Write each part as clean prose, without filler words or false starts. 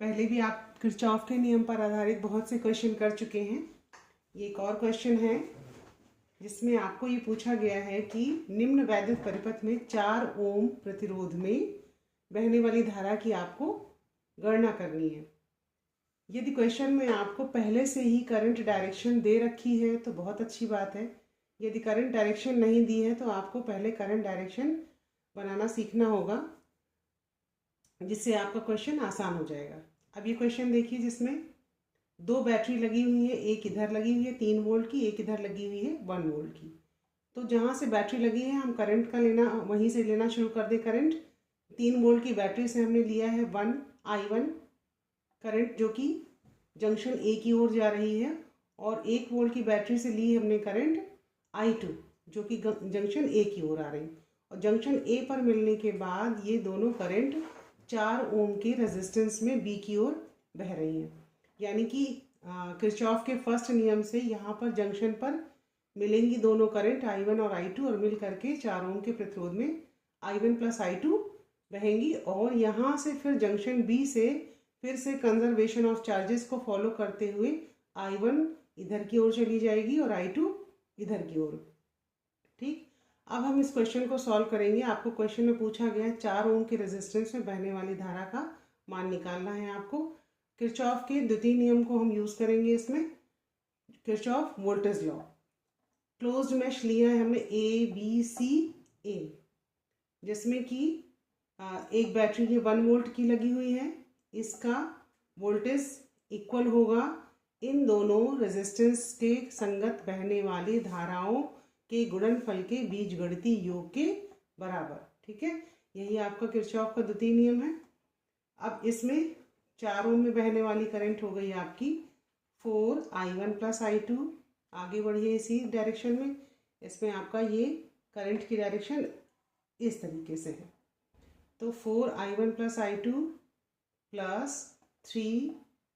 पहले भी आप किरचॉफ के नियम पर आधारित बहुत से क्वेश्चन कर चुके हैं। ये एक और क्वेश्चन है जिसमें आपको ये पूछा गया है कि निम्न वैद्युत परिपथ में 4 ओम प्रतिरोध में बहने वाली धारा की आपको गणना करनी है। यदि क्वेश्चन में आपको पहले से ही करंट डायरेक्शन दे रखी है तो बहुत अच्छी बात है। यदि करंट डायरेक्शन नहीं दी है तो आपको पहले करंट डायरेक्शन बनाना सीखना होगा, जिससे आपका क्वेश्चन आसान हो जाएगा। अब ये क्वेश्चन देखिए जिसमें 2 बैटरी लगी हुई है, एक इधर लगी हुई है 3 वोल्ट की, एक इधर लगी हुई है 1 वोल्ट की। तो जहाँ से बैटरी लगी है हम करंट का लेना, वहीं से लेना शुरू कर दें करंट। 3 वोल्ट की बैटरी से हमने लिया है I1 करंट, जो कि जंक्शन ए की ओर जा रही है, और 1 वोल्ट की बैटरी से ली हमने करंट I2 जो कि जंक्शन ए की ओर आ रही है। और जंक्शन ए पर मिलने के बाद ये दोनों करंट 4 ओम के रेजिस्टेंस में बी की ओर बह रही हैं। यानी कि किरचॉफ के फर्स्ट नियम से यहाँ पर जंक्शन पर मिलेंगी दोनों करंट I1 और I2, और मिल करके 4 ओम के प्रतिरोध में I1 प्लस I2 बहेंगी। और यहाँ से फिर जंक्शन बी से फिर से कंजर्वेशन ऑफ चार्जेस को फॉलो करते हुए I1 इधर की ओर चली जाएगी और I2 इधर की ओर। ठीक, अब हम इस क्वेश्चन को सॉल्व करेंगे। आपको क्वेश्चन में पूछा गया है 4 ओम के रेजिस्टेंस में बहने वाली धारा का मान निकालना है आपको। किरचॉफ के द्वितीय नियम को हम यूज करेंगे इसमें, Kirchhoff voltage law. Closed mesh लिया है हमने ABCA, जिसमें कि एक बैटरी है 1 वोल्ट की लगी हुई है। इसका वोल्टेज इक्वल होगा इन दोनों रेजिस्टेंस के संगत बहने वाली धाराओं के गुणनफल के बीजगणितीय योग के बराबर। ठीक है, यही आपका किरचॉफ का द्वितीय नियम है। अब इसमें 4 ओम में बहने वाली करंट हो गई आपकी 4I1 प्लस I2। आगे बढ़िए इसी डायरेक्शन में। इसमें आपका ये करंट की डायरेक्शन इस तरीके से है। तो 4I1 प्लस I2 प्लस 3,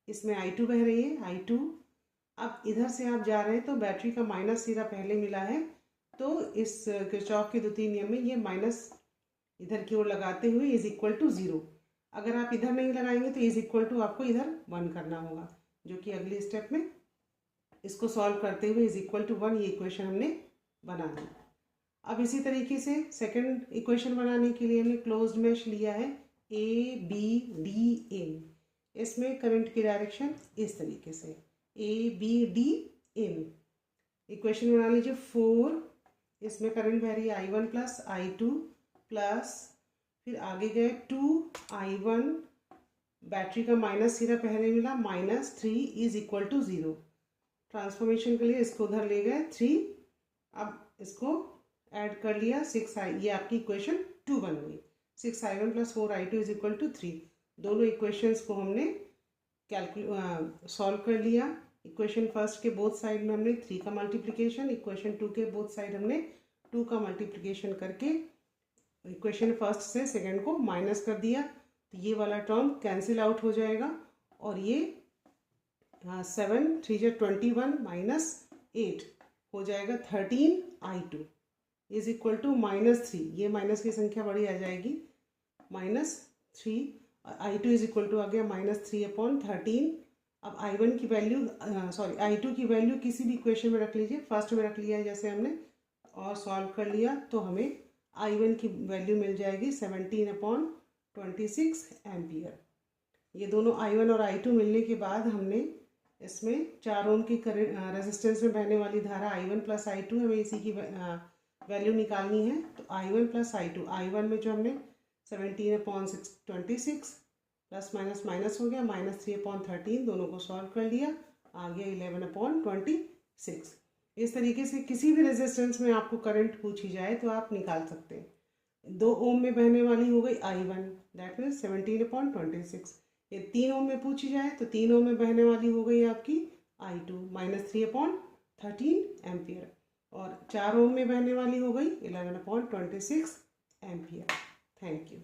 इसमें I2 बह रही है I2। अब इधर से आप जा रहे हैं तो बैटरी का माइनस सिरा पहले मिला है, तो इस किरचॉफ के द्वितीय नियम में ये माइनस इधर की ओर लगाते हुए इज इक्वल टू 0। अगर आप इधर नहीं लगाएंगे तो इज इक्वल टू आपको इधर 1 करना होगा, जो कि अगली स्टेप में इसको सॉल्व करते हुए इज इक्वल टू 1 ये इक्वेशन हमने बना दी। अब इसी तरीके से सेकंड इक्वेशन बनाने के लिए हमने क्लोज्ड मैश लिया है ABDA। इसमें करंट की डायरेक्शन इस तरीके से ABDA। इक्वेशन बना लीजिए 4, इसमें करंट बह रही है I1 प्लस I2 प्लस फिर आगे गए 2I1, बैटरी का माइनस सिरा पहले मिला -3 इज इक्वल टू 0। ट्रांसफॉर्मेशन के लिए इसको उधर ले गए 3, अब इसको ऐड कर लिया 6I, ये आपकी इक्वेशन 2 बन गई। 6I1 plus 4I2 is equal to 3। दोनों इक्वेशंस को हमने सॉल्व कर लिया। इक्वेशन फर्स्ट के बोथ साइड में हमने 3 का मल्टीप्लिकेशन, इक्वेशन 2 के बोथ साइड हमने 2 का मल्टीप्लिकेशन करके इक्वेशन फर्स्ट से सेकंड को माइनस कर दिया, तो ये वाला टर्म कैंसिल आउट हो जाएगा और ये 7 3 21 माइनस 8 हो जाएगा 13I2 इज इक्वल टू -3। ये माइनस की संख्या बड़ी आ जाएगी, -3 I2 इज इक्वल टू आ गया -3/13। अब I1 की वैल्यू I2 की वैल्यू किसी भी इक्वेशन में रख लीजिए, फर्स्ट में रख लिया है जैसे हमने, और सॉल्व कर लिया तो हमें I1 की वैल्यू मिल जाएगी 17/26 एम्पियर। ये दोनों I1 और I2 मिलने के बाद हमने इसमें 4 ओम की रेजिस्टेंस में बहने वाली धारा I1 प्लस I2, हमें इसी की वैल्यू निकालनी है। तो I1 प्लस I2, I1 में जो हमने 17/26 प्लस माइनस माइनस हो गया -3/13, दोनों को सॉल्व कर लिया, आ गया 11/26। इस तरीके से किसी भी रेजिस्टेंस में आपको करंट पूछी जाए तो आप निकाल सकते हैं। 2 ओम में बहने वाली हो गई I1, दैट मीन्स 17/26। ये 3 ओम में पूछी जाए तो 3 ओम में बहने वाली हो गई आपकी I2 -3/13 एम्पियर, और 4 ओम में बहने वाली हो गई 11/26 एम्पियर। Thank you.